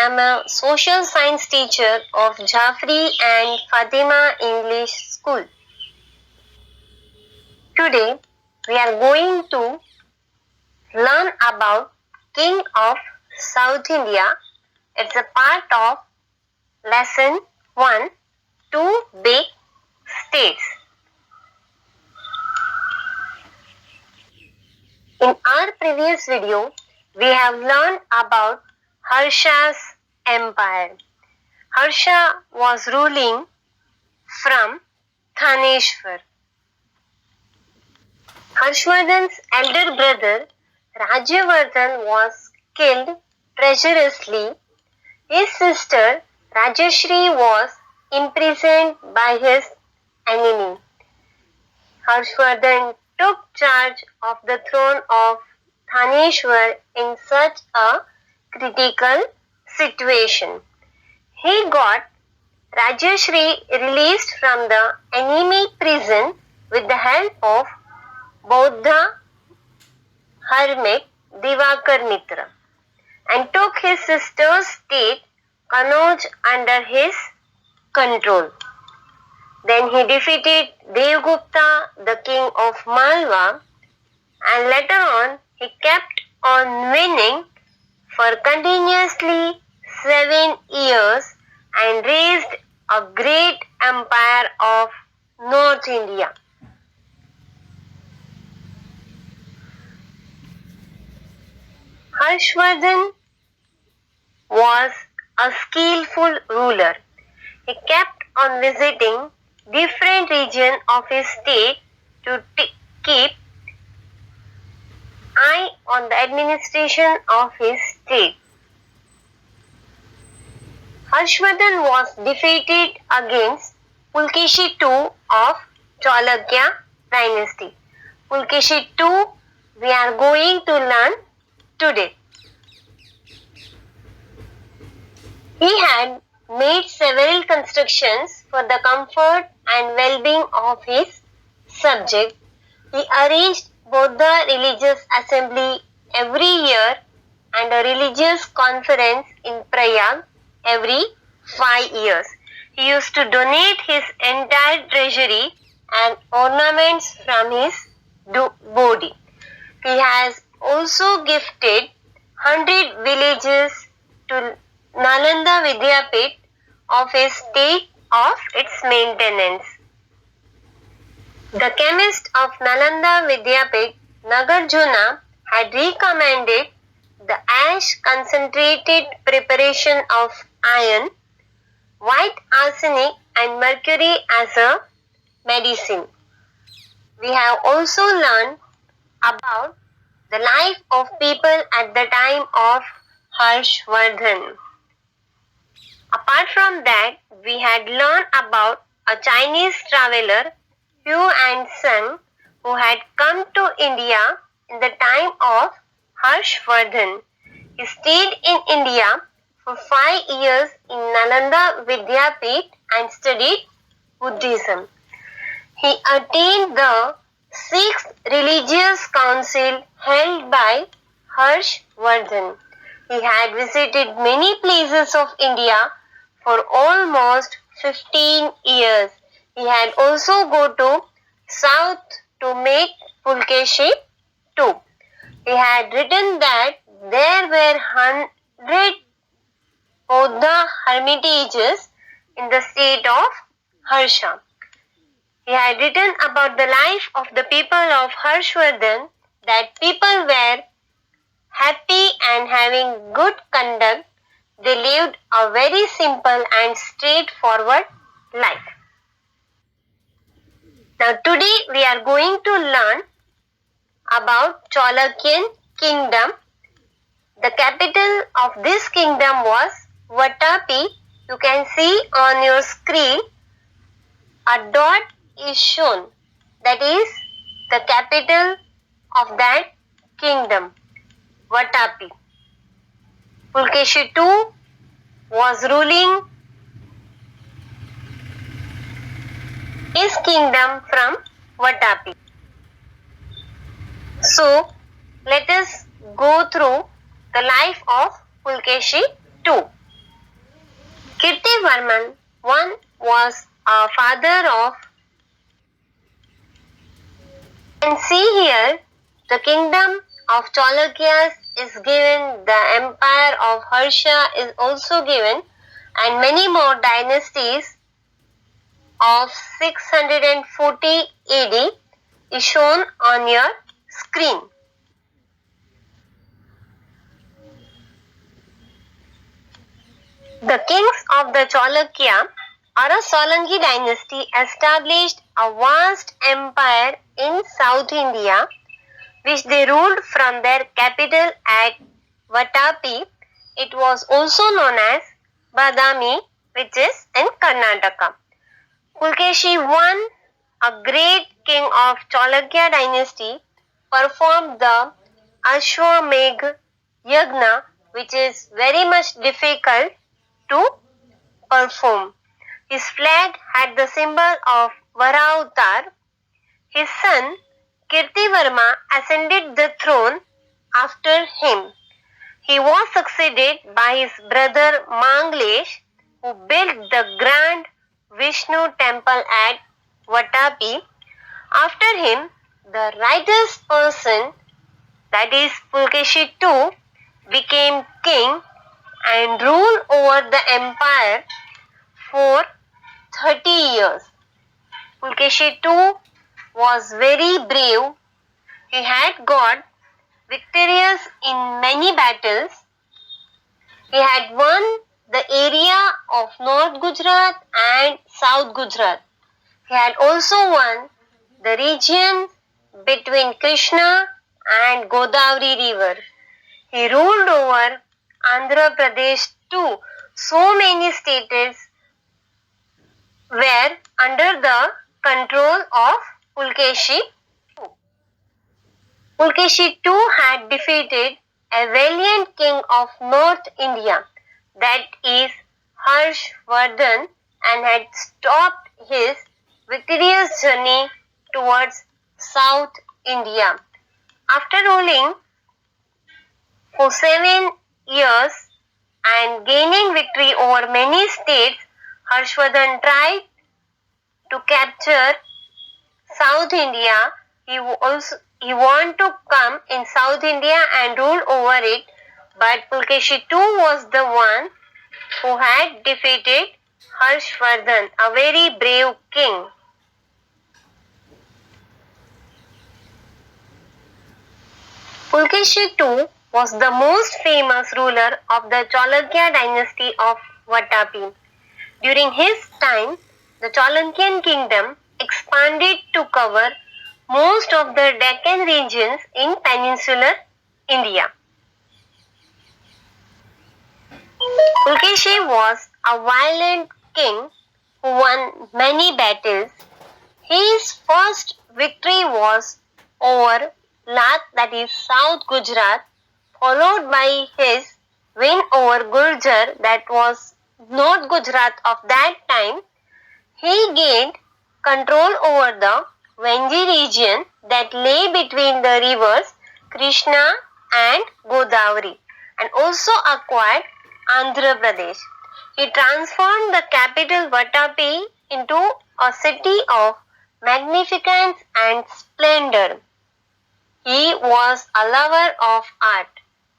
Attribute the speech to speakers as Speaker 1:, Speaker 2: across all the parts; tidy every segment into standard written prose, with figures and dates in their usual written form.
Speaker 1: am a social science teacher of Jafri and Fatima English School. Today we are going to learn about King of South India. It's a part of lesson 1, 2 big states. In our previous video, we have learned about Harsha's empire. Harsha was ruling from Thaneshwar. Harshvardhan's elder brother Rajyavardhan was killed treacherously. His sister Rajashri was imprisoned by his enemy. Harshvardhan took charge of the throne of Thaneshwar in such a critical situation. He got Rajashri released from the enemy prison with the help of Bauddha hermit Divakar Mitra and took his sister's state Kanauj under his control. Then he defeated Devgupta, the king of Malwa, and later on he kept on winning for continuously 7 years and raised a great empire of North India. Harshvardhan was a skillful ruler. He kept on visiting different regions of his state to keep eye on the administration of his state. Harshvardhan was defeated against Pulkeshi II of Chalukya dynasty. Pulkeshi II we are going to learn today. He had made several constructions for the comfort and well-being of his subjects. He arranged Buddha religious assembly every year and a religious conference in Prayag every 5 years. He used to donate his entire treasury and ornaments from his body. He has also gifted 100 villages to Nalanda Vidyapith of his state of its maintenance. The chemist of Nalanda Vidyapith, Nagarjuna, had recommended the ash concentrated preparation of iron, white arsenic and mercury as a medicine. We have also learned about the life of people at the time of Harshvardhan. Apart from that, we had learned about a Chinese traveler, Hugh and Son, who had come to India in the time of Harshvardhan. He stayed in India for 5 years in Nalanda Vidyapith and studied Buddhism. He attained the 6th religious council held by Harshvardhan. He had visited many places of India for almost 15 years. He had also go to south to meet Pulkeshi II. He had written that there were 100 Buddha hermitages in the state of Harsha. He had written about the life of the people of Harshvardhan that people were happy and having good conduct. They lived a very simple and straightforward life. Now today we are going to learn about Chalukyan kingdom. The capital of this kingdom was Vatapi. You can see on your screen a dot is shown. That is the capital of that kingdom, Vatapi. Pulkeshi II was ruling his kingdom from Vatapi. So, let us go through the life of Pulkeshi II. Kirtivarman I was a father of, and see here, the kingdom of Chalukyas is given, the empire of Harsha is also given, and many more dynasties of 640 AD is shown on your screen. The kings of the Chalukya or a Solanki dynasty established a vast empire in South India, which they ruled from their capital at Vatapi. It was also known as Badami, which is in Karnataka. Pulkeshi I, a great king of Chalukya dynasty, performed the Ashwamedh Yagna, which is very much difficult to perform. His flag had the symbol of Varavatar. His son Kirtivarma ascended the throne after him. He was succeeded by his brother Manglesh, who built the grand Vishnu temple at Vatapi. After him, the righteous person, that is Pulkeshi II, became king and ruled over the empire for 30 years. Pulkeshi II was very brave. He had got victorious in many battles. He had won the area of North Gujarat and South Gujarat. He had also won the region between Krishna and Godavari river. He ruled over Andhra Pradesh too. So many states were under the control of Pulkeshi II. Pulkeshi II had defeated a valiant king of North India, that is Harshvardhan, and had stopped his victorious journey towards South India. After ruling for 7 years and gaining victory over many states, Harshvardhan tried to capture South India. He wanted to come in South India and rule over it, but Pulkeshi II was the one who had defeated Harshvardhan, a very brave king. Pulkeshi II was the most famous ruler of the Chalukya dynasty of Vatapi. During his time, the Chalukyan kingdom expanded to cover most of the Deccan regions in peninsular India. Pulkeshi was a violent king who won many battles. His first victory was over Lat, that is South Gujarat, followed by his win over Gurjar, that was North Gujarat of that time. He gained control over the Vengi region that lay between the rivers Krishna and Godavari, and also acquired Andhra Pradesh. He transformed the capital Vatapi into a city of magnificence and splendor. He was a lover of art.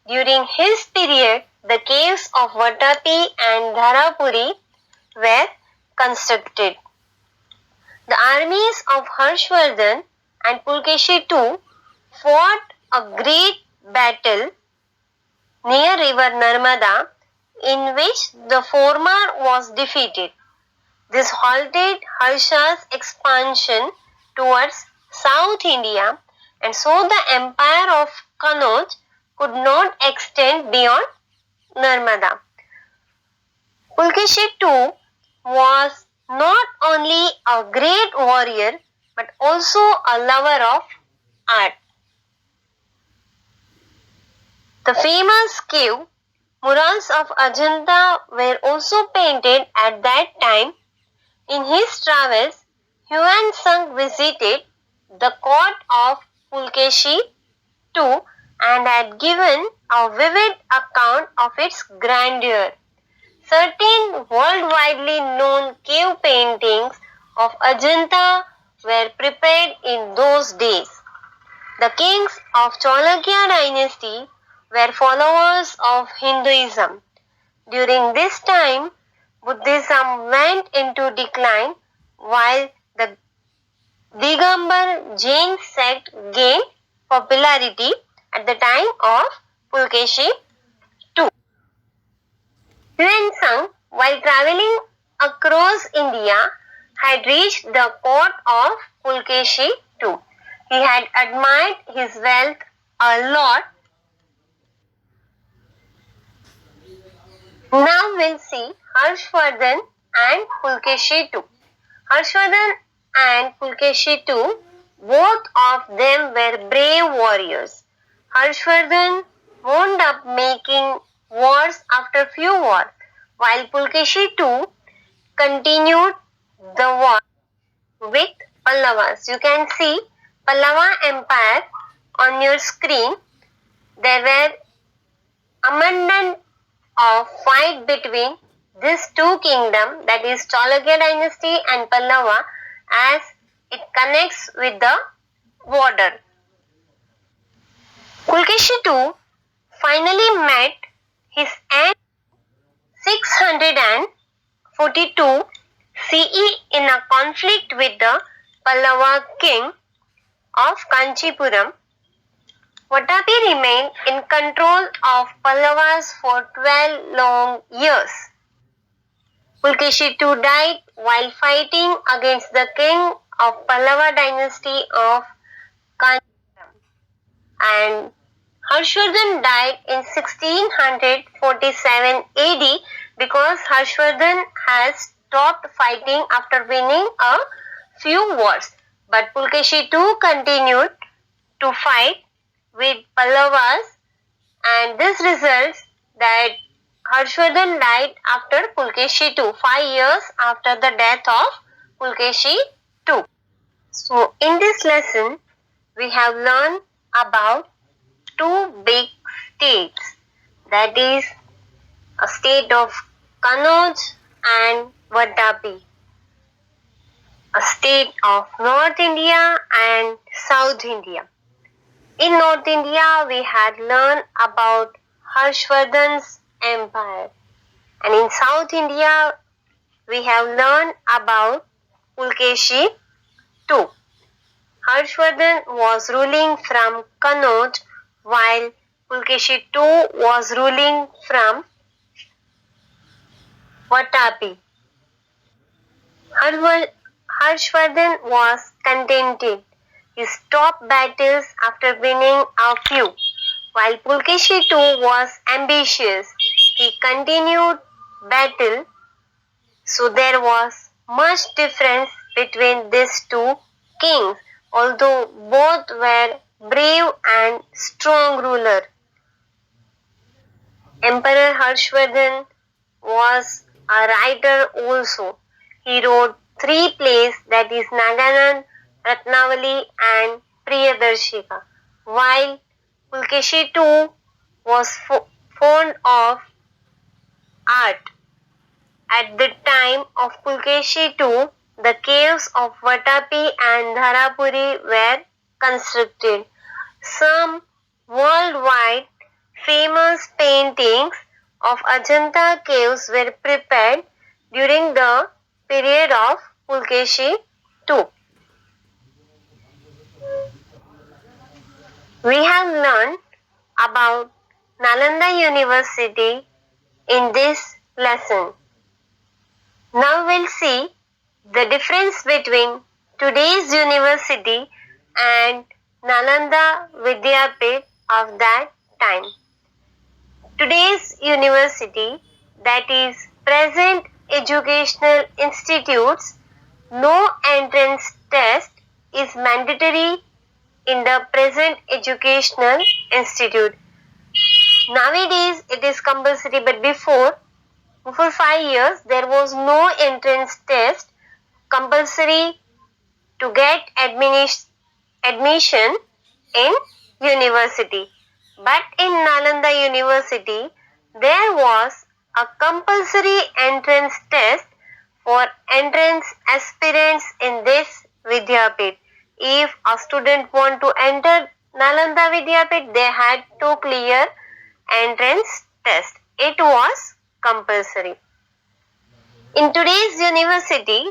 Speaker 1: During his period, the caves of Vatapi and Dharapuri were constructed. The armies of Harshvardhan and Pulkeshi II fought a great battle near river Narmada, in which the former was defeated. This halted Harsha's expansion towards South India, and so the empire of Kanauj could not extend beyond Narmada. Pulkeshi II was not only a great warrior but also a lover of art. The famous cave murals of Ajanta were also painted at that time. In his travels, Huan Sung visited the court of Pulkeshi II and had given a vivid account of its grandeur. Certain worldwide known cave paintings of Ajanta were prepared in those days. The kings of Cholakya dynasty were followers of Hinduism. During this time, Buddhism went into decline while the Digambar Jain sect gained popularity at the time of Pulkeshi II. Yuan while traveling across India, had reached the court of Pulkeshi II. He had admired his wealth a lot. Now we'll see Harshvardhan and Pulkeshi II. Harshvardhan and Pulkeshi II, both of them were brave warriors. Harshvardhan wound up making wars after few wars, while Pulkeshi II continued the war with Pallavas. You can see Pallava Empire on your screen. There were abundant of fight between these two kingdoms, that is Cholakya dynasty and Pallava, as it connects with the border. Pulkeshi II finally met his end 642 CE in a conflict with the Pallava king of Kanchipuram. Vatapi remained in control of Pallavas for 12 long years. Pulkeshi II died while fighting against the king of Pallava dynasty of Kanchipuram, and Harshvardhan died in 1647 AD because Harshvardhan has stopped fighting after winning a few wars. But Pulkeshi II continued to fight with Pallavas, and this results that Harshvardhan died after Pulkeshi II, 5 years after the death of Pulkeshi II. So in this lesson, we have learned about two big states, that is a state of Kannauj and Vatapi, a state of North India and South India. In North India, we had learned about Harshvardhan's empire, and in South India, we have learned about Pulkeshi II. Harshvardhan was ruling from Kannauj while Pulkeshi II was ruling from Vatapi. Harshvardhan was contented. He stopped battles after winning a few. While Pulkeshi II was ambitious, he continued battle. So there was much difference between these two kings, although both were brave and strong rulers. Emperor Harshvardhan was a writer also. He wrote 3 plays, that is Naganand, Ratnavali and Priyadarshika, while Pulkeshi II was fond of art. At the time of Pulkeshi II, the caves of Vatapi and Dharapuri were constructed. Some worldwide famous paintings of Ajanta caves were prepared during the period of Pulkeshi II. We have learned about Nalanda University in this lesson. Now we'll see the difference between today's university and Nalanda Vidyapith of that time. Today's university, that is present educational institutes, no entrance test is mandatory in the present educational institute. Nowadays it is compulsory, but before 5 years there was no entrance test compulsory to get admission in university. But in Nalanda University there was a compulsory entrance test for entrance aspirants in this Vidyapit. If a student want to enter Nalanda Vidyapit, they had to clear entrance test. It was compulsory. In today's university,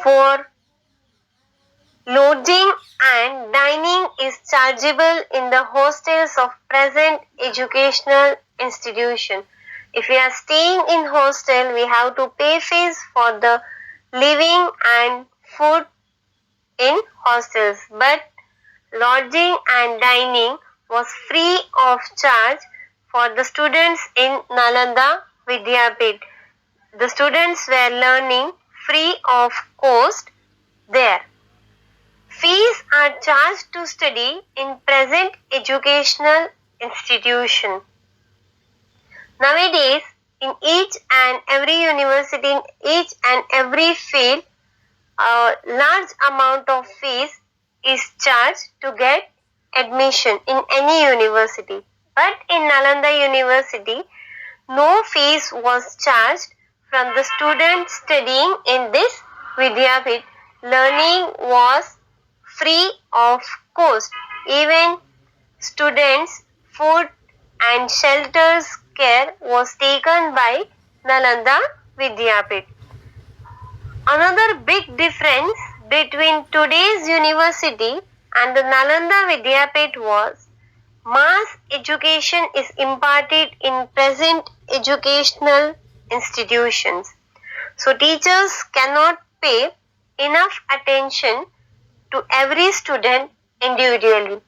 Speaker 1: for lodging and dining is chargeable in the hostels of present educational institution. If we are staying in hostel, we have to pay fees for the living and food in hostels. But lodging and dining was free of charge for the students in Nalanda Vidyapit. The students were learning free of cost there. Fees are charged to study in present educational institution. Nowadays, in each and every university, in each and every field, a large amount of fees is charged to get admission in any university. But in Nalanda University, no fees was charged from the students studying in this Vidyapit. Learning was free of cost. Even students' food and shelters care was taken by Nalanda Vidyapit. Another big difference between today's university and the Nalanda Vidyapit was mass education is imparted in present educational institutions. So teachers cannot pay enough attention to every student individually.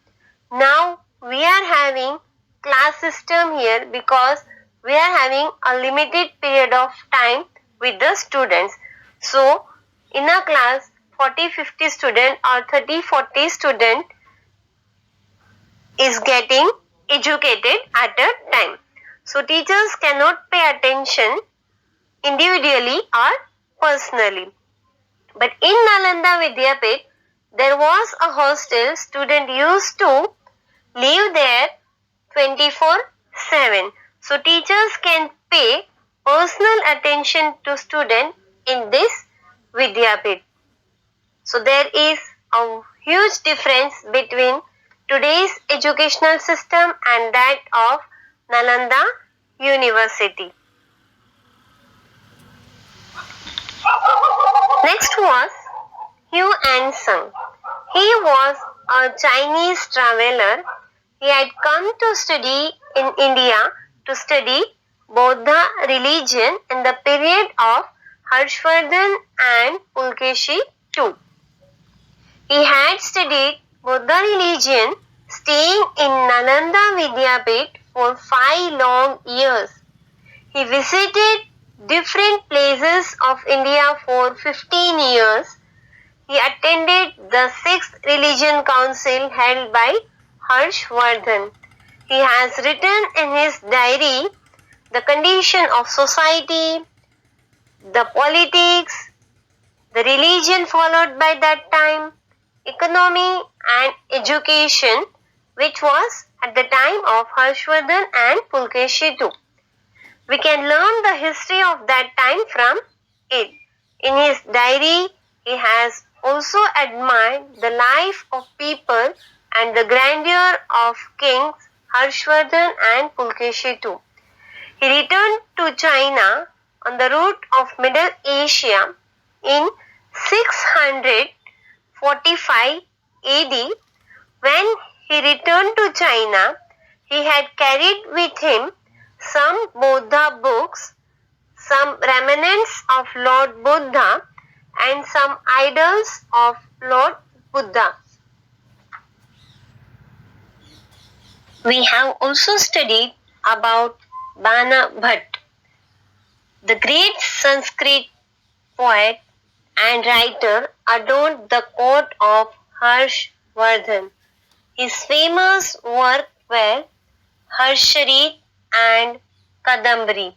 Speaker 1: Now we are having class system here because we are having a limited period of time with the students. So in a class 40-50 student or 30-40 student is getting educated at a time. So teachers cannot pay attention individually or personally. But in Nalanda Vidyapit, there was a hostel. Student used to live there 24/7. So teachers can pay personal attention to student in this Vidyapit. So there is a huge difference between today's educational system and that of Nalanda University. Next was Hugh and Sung. He was a Chinese traveler. He had come to study in India to study Buddha religion in the period of Harshvardhan and Pulkeshi II. He had studied Buddha religion staying in Nalanda Vidyapit for 5 long years. He visited different places of India for 15 years. He attended the 6th Religion Council held by Harshvardhan. He has written in his diary the condition of society, the politics, the religion followed by that time, economy and education, which was at the time of Harshvardhan and Pulkeshi II. We can learn the history of that time from it. In his diary, he has also admired the life of people and the grandeur of kings Harshvardhan and Pulkeshi II. He returned to China on the route of Middle Asia in 645 AD. When he returned to China, he had carried with him some Buddha books, some remnants of Lord Buddha, and some idols of Lord Buddha. We have also studied about Bana Bhatt, the great Sanskrit poet and writer, adorned the court of Harshvardhan. His famous work were Harsharit and Kadambari.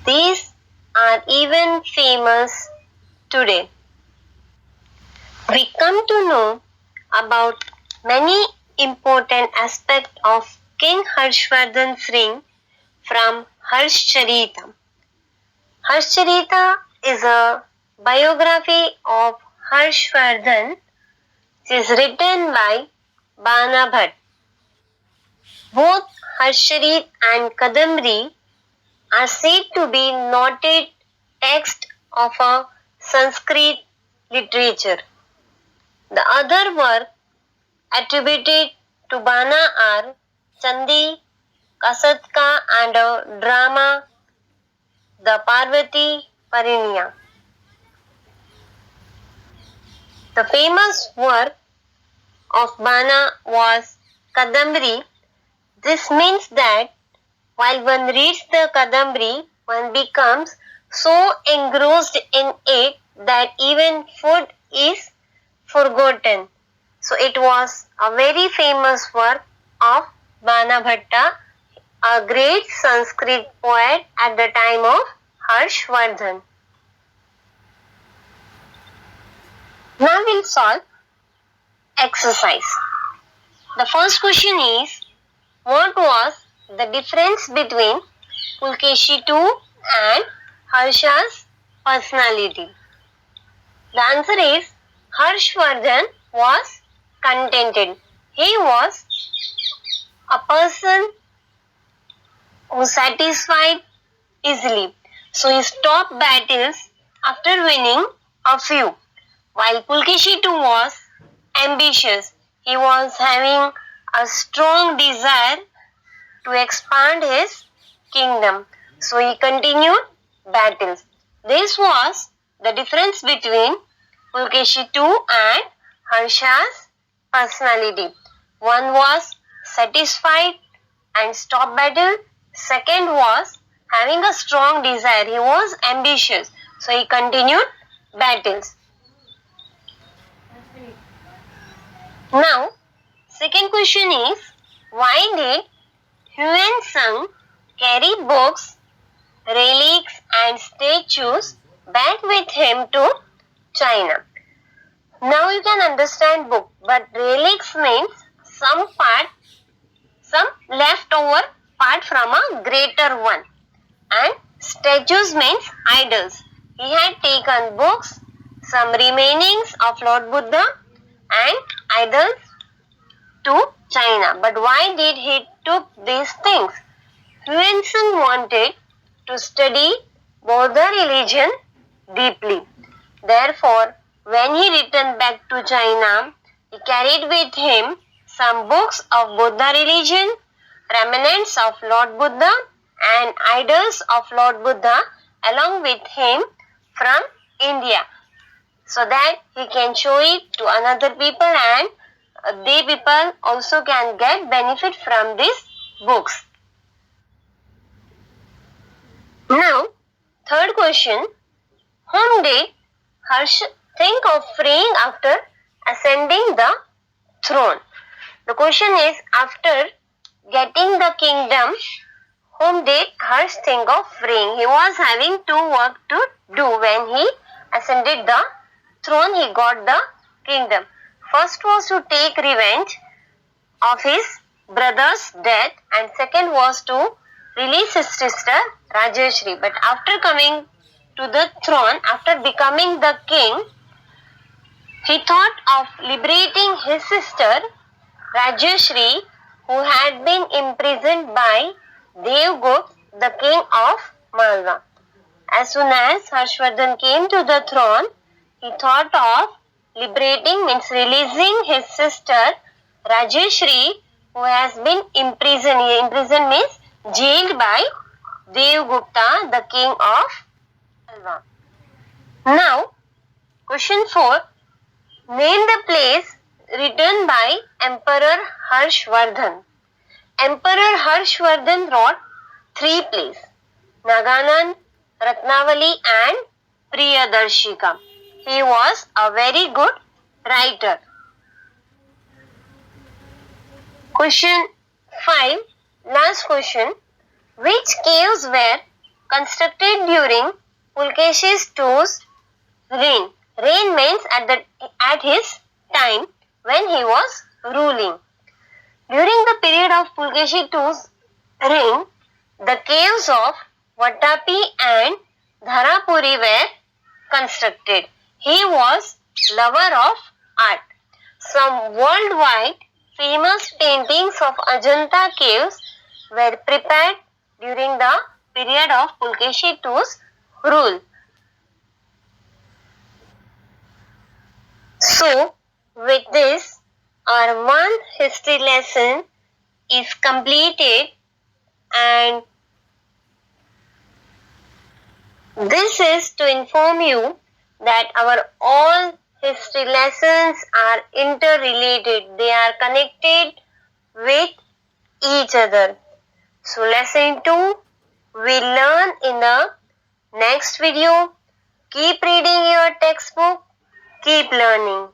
Speaker 1: These are even famous today. We come to know about many important aspects of King Harshvardhan's reign from Harshcharita. Harshcharita is a biography of Harshvardhan. It is written by Bana Bhatt. Both Harshcharit and Kadambari are said to be noted texts of a Sanskrit literature. The other work attributed to Bana are Chandi, Kasatka and a drama, the Parvati Parinya. The famous work of Bana was Kadambari. This means that while one reads the Kadambari, one becomes so engrossed in it that even food is forgotten. So it was a very famous work of Bana Bhatta, a great Sanskrit poet at the time of Harshvardhan. Now we'll solve exercise. The first question is, what was the difference between Pulkeshi II and Harsha's personality? The answer is, Harshvardhan was contented. He was a person who satisfied easily. So he stopped battles after winning a few. While Pulkeshi II was ambitious, he was having a strong desire to expand his kingdom. So he continued battles. This was the difference between Pulkeshi II and Harsha's personality. One was satisfied and stopped battle. Second was having a strong desire. He was ambitious. So he continued battles. Now, second question is, why did Huan carry books, relics and statues back with him to China? Now you can understand book, but relics means some leftover part from a greater one, and statues means idols. He had taken books, some remainings of Lord Buddha and idols to China. But why did he took these things? Huan wanted to study Buddha religion deeply. Therefore, when he returned back to China, he carried with him some books of Buddha religion, remnants of Lord Buddha and idols of Lord Buddha along with him from India, so that he can show it to another people and they people also can get benefit from these books. Now, third question, whom did Harsh think of freeing after ascending the throne? The question is, after getting the kingdom, whom did Harsh think of freeing? He was having two work to do when he ascended the throne. He got the kingdom. First was to take revenge of his brother's death, and second was to release his sister Rajeshri. But after coming to the throne, after becoming the king, he thought of liberating his sister Rajeshri, who had been imprisoned by Devgupta, the king of Malwa. As soon as Harshvardhan came to the throne, he thought of liberating, means releasing his sister Rajeshri, who has been imprisoned. Imprisoned means jailed by Devgupta, the king of Malwa. Now, question 4. Name the place written by Emperor Harshvardhan. Emperor Harshvardhan wrote 3 plays, Naganan, Ratnavali and Priyadarshika. He was a very good writer. Question 5, last question. Which caves were constructed during Pulkeshi II's reign? Reign means at his time when he was ruling. During the period of Pulkeshi II's reign, the caves of Vatapi and Dharapuri were constructed. He was lover of art. Some worldwide famous paintings of Ajanta caves were prepared during the period of Pulkeshi II's rule. So, with this, our one history lesson is completed, and this is to inform you that our all history lessons are interrelated. They are connected with each other. So lesson 2 we learn in the next video. Keep reading your textbook. Keep learning.